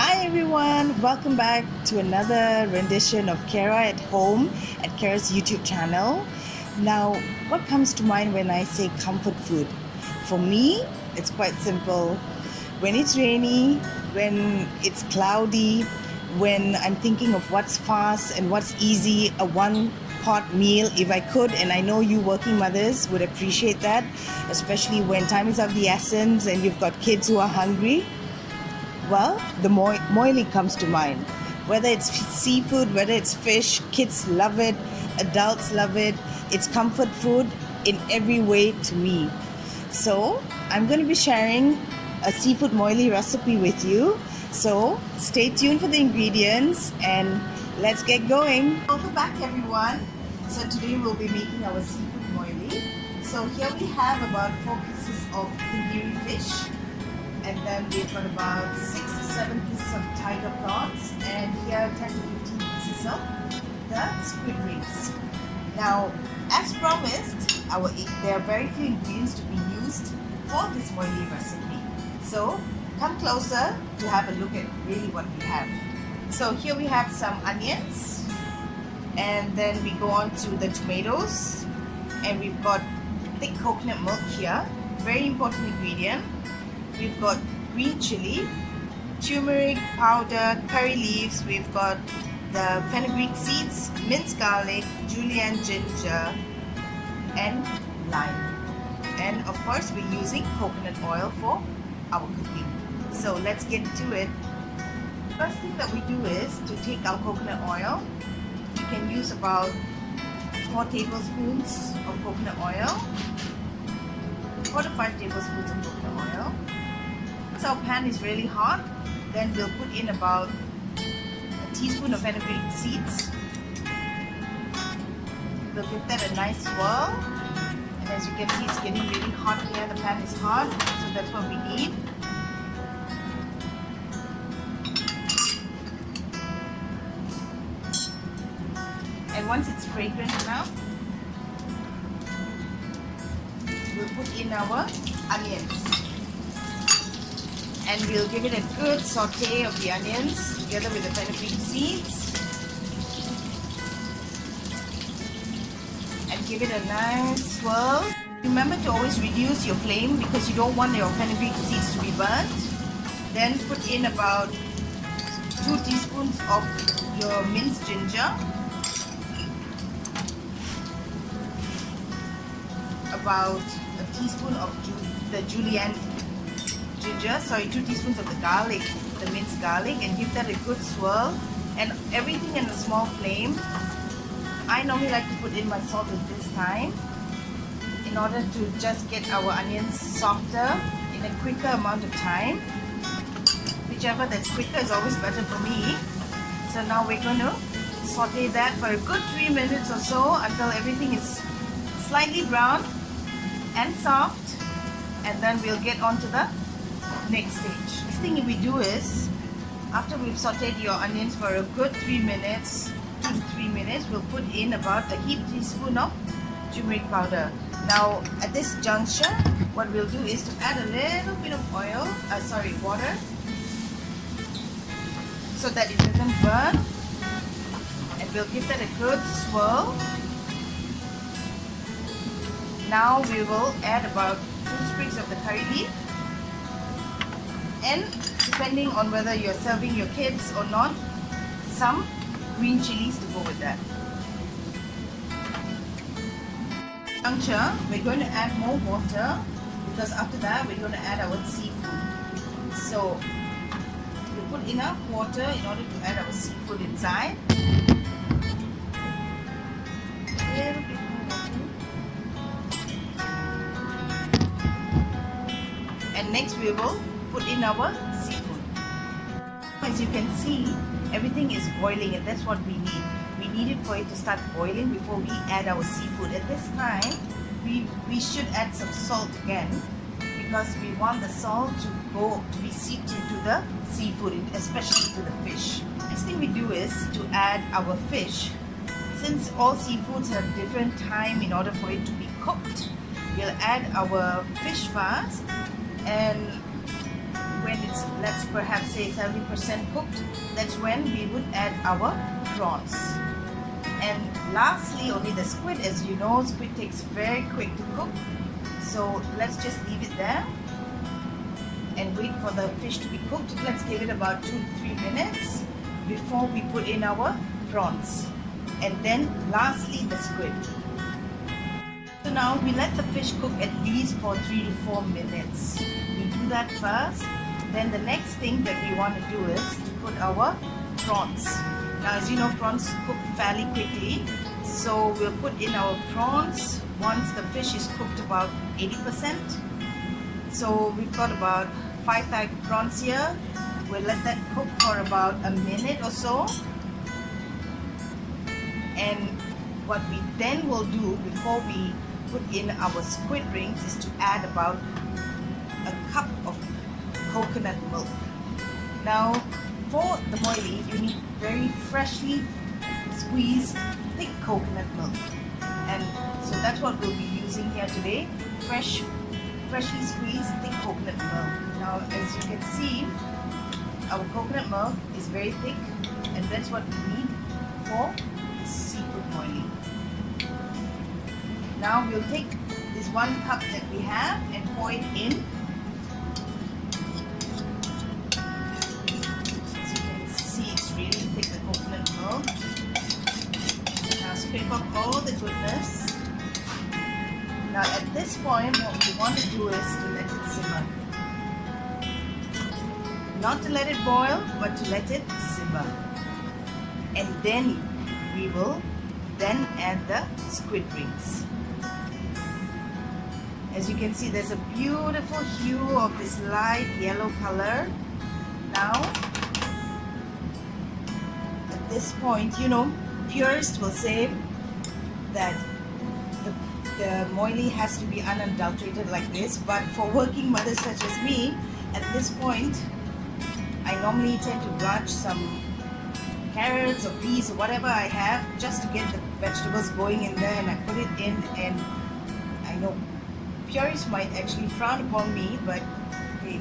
Hi everyone, welcome back to another rendition of Kara at Home at Kara's YouTube channel. Now, what comes to mind when I say comfort food? For me, it's quite simple. When it's rainy, when it's cloudy, when I'm thinking of what's fast and what's easy, a one-pot meal if I could, and I know you working mothers would appreciate that, especially when time is of the essence and you've got kids who are hungry. Well, the moily comes to mind. Whether it's seafood, whether it's fish, kids love it, adults love it. It's comfort food in every way to me. So, I'm going to be sharing a seafood moily recipe with you. So, stay tuned for the ingredients and let's get going. Welcome back everyone. So, today we'll be making our seafood moily. So, here we have about 4 pieces of Tbs fish. And then we've got about 6 to 7 pieces of tiger prawns, and here 10 to 15 pieces of the squid rings. Now, as promised, there are very few ingredients to be used for this moily recipe. So, come closer to have a look at really what we have. So here we have some onions, and then we go on to the tomatoes, and we've got thick coconut milk here, very important ingredient. We've got green chili, turmeric powder, curry leaves. We've got the fenugreek seeds, minced garlic, julienne ginger, and lime. And of course, we're using coconut oil for our cooking. So let's get to it. First thing that we do is to take our coconut oil. You can use about 4 tablespoons of coconut oil, 4 to 5 tablespoons of coconut oil. Once our pan is really hot, then we'll put in about a teaspoon of fenugreek seeds. We'll give that a nice swirl, and as you can see, it's getting really hot here. The pan is hot, so that's what we need. And once it's fragrant enough, we'll put in our onions. And we'll give it a good saute of the onions together with the fenugreek seeds. And give it a nice swirl. Remember to always reduce your flame because you don't want your fenugreek seeds to be burnt. Then put in about 2 teaspoons of your minced ginger. About a teaspoon of the julienne ginger, 2 teaspoons of the garlic, the minced garlic, and give that a good swirl, and everything in a small flame. I normally like to put in my salt at this time in order to just get our onions softer in a quicker amount of time. Whichever that's quicker is always better for me. So now we're going to saute that for a good 3 minutes or so until everything is slightly brown and soft, and then we'll get on to the next stage. Next thing we do is, after we've sauteed your onions for a good 3 minutes, 2 to 3 minutes, we'll put in about a heaped teaspoon of turmeric powder. Now at this juncture, what we'll do is to add a little bit of water, so that it doesn't burn, and we'll give that a good swirl. Now we will add about 2 sprigs of the curry leaf, and depending on whether you're serving your kids or not, some green chilies to go with that. Juncture, we're going to add more water because after that we're going to add our seafood. So we put enough water in order to add our seafood inside. A little bit more water. And next we will put in our seafood. As you can see, everything is boiling, and that's what we need. We need it for it to start boiling before we add our seafood. At this time, we should add some salt again because we want the salt to be seeped into the seafood, especially to the fish. Next thing we do is to add our fish. Since all seafoods have different time in order for it to be cooked, we'll add our fish first, and when it's, let's perhaps say 70% cooked, that's when we would add our prawns. And lastly, only the squid. As you know, squid takes very quick to cook. So let's just leave it there and wait for the fish to be cooked. Let's give it about 2 to 3 minutes before we put in our prawns. And then lastly, the squid. So now we let the fish cook at least for 3 to 4 minutes. We do that first. Then the next thing that we want to do is to put our prawns. Now, as you know, prawns cook fairly quickly. So we'll put in our prawns once the fish is cooked about 80%. So we've got about 5 type prawns here. We'll let that cook for about a minute or so. And what we then will do before we put in our squid rings is to add about a cup of coconut milk. Now, for the moily, you need very freshly squeezed thick coconut milk. And so that's what we'll be using here today. Freshly squeezed thick coconut milk. Now, as you can see, our coconut milk is very thick, and that's what we need for seafood moily. Now we'll take this 1 cup that we have and pour it in. As you can see, it's really thick, the coconut milk. Now scrape off all the goodness. Now at this point, what we want to do is to let it simmer. Not to let it boil, but to let it simmer. And then we will then add the squid rings. As you can see, there's a beautiful hue of this light yellow color. Now, at this point, you know, purists will say that the moily has to be unadulterated like this, but for working mothers such as me, at this point, I normally tend to blanch some carrots or peas or whatever I have just to get the vegetables going in there, and I put it in. And I know purists might actually frown upon me, but hey,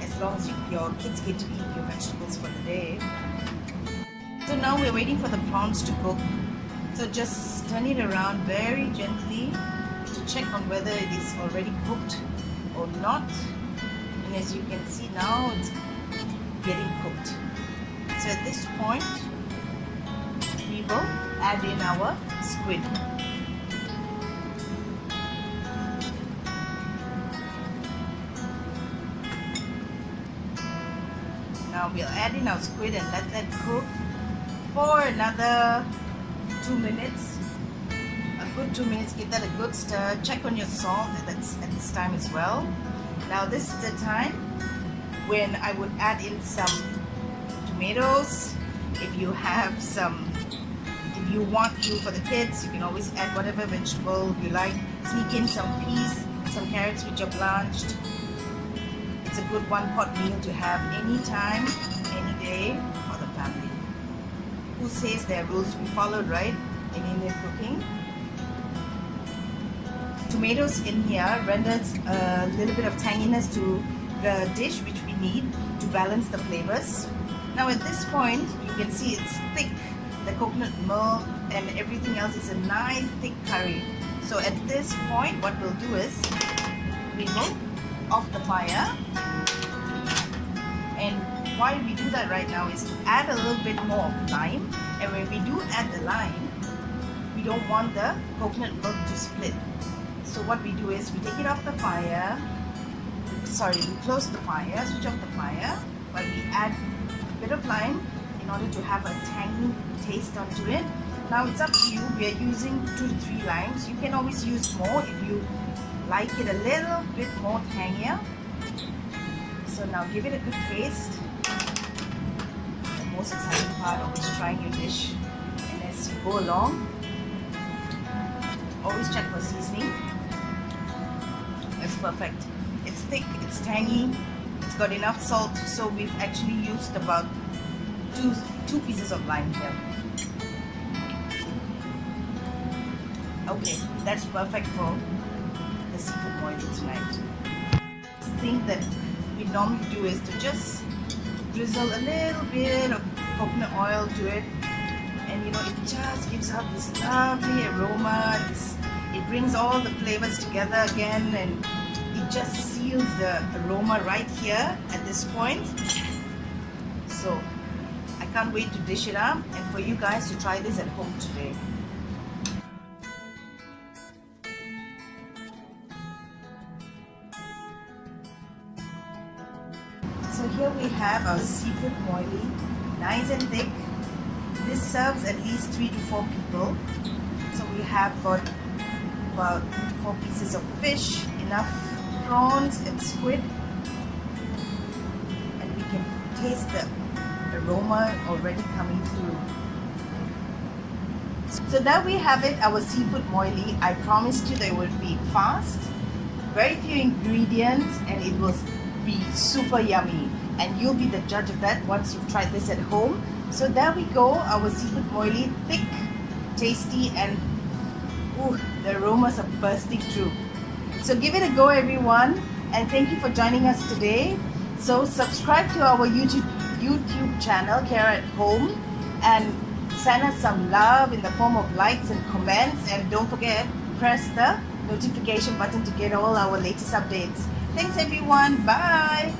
as long as your kids get to eat your vegetables for the day. So now we're waiting for the prawns to cook. So just turn it around very gently to check on whether it is already cooked or not. And as you can see now, it's getting cooked. So at this point, we will add in our squid. Now we'll add in our squid and let that cook for another 2 minutes. A good 2 minutes, give that a good stir. Check on your salt at this time as well. Now this is the time when I would add in some tomatoes. If you have some, if you want to for the kids, you can always add whatever vegetable you like. Sneak in some peas, some carrots which are blanched. It's a good one-pot meal to have anytime, any day for the family. Who says there are rules to be followed, right, in Indian cooking? Tomatoes in here renders a little bit of tanginess to the dish which we need to balance the flavors. Now at this point, you can see it's thick. The coconut milk and everything else is a nice thick curry. So at this point, what we'll do is we will off the fire. And why we do that right now is to add a little bit more of lime. And when we do add the lime, we don't want the coconut milk to split. So what we do is we take it off the fire. Sorry, we close the fire, switch off the fire, but we add a bit of lime in order to have a tangy taste onto it. Now it's up to you. We are using 2 to 3 limes. You can always use more if you like it a little bit more tangier. So now give it a good taste. The most exciting part of always trying your dish. And as you go along, always check for seasoning. It's perfect. It's thick, it's tangy, it's got enough salt, so we've actually used about two pieces of lime here. Okay, that's perfect for the seafood moily tonight. I think that we normally do is to just drizzle a little bit of coconut oil to it, and you know, it just gives out this lovely aroma. It brings all the flavors together again, and it just seals the aroma right here at this point. So I can't wait to dish it up and for you guys to try this at home today. So here we have our seafood moily, nice and thick. This serves at least 3 to 4 people. So we have got about 4 pieces of fish, enough prawns and squid, and we can taste the aroma already coming through. So there we have it, our seafood moily. I promised you that it would be fast, very few ingredients, and it will be super yummy, and you'll be the judge of that once you've tried this at home. So there we go, our seafood moily, thick, tasty, and ooh, the aromas are bursting through. So give it a go, everyone, and thank you for joining us today. So subscribe to our YouTube channel, Kara at Home, and send us some love in the form of likes and comments, and don't forget, press the notification button to get all our latest updates. Thanks everyone, bye!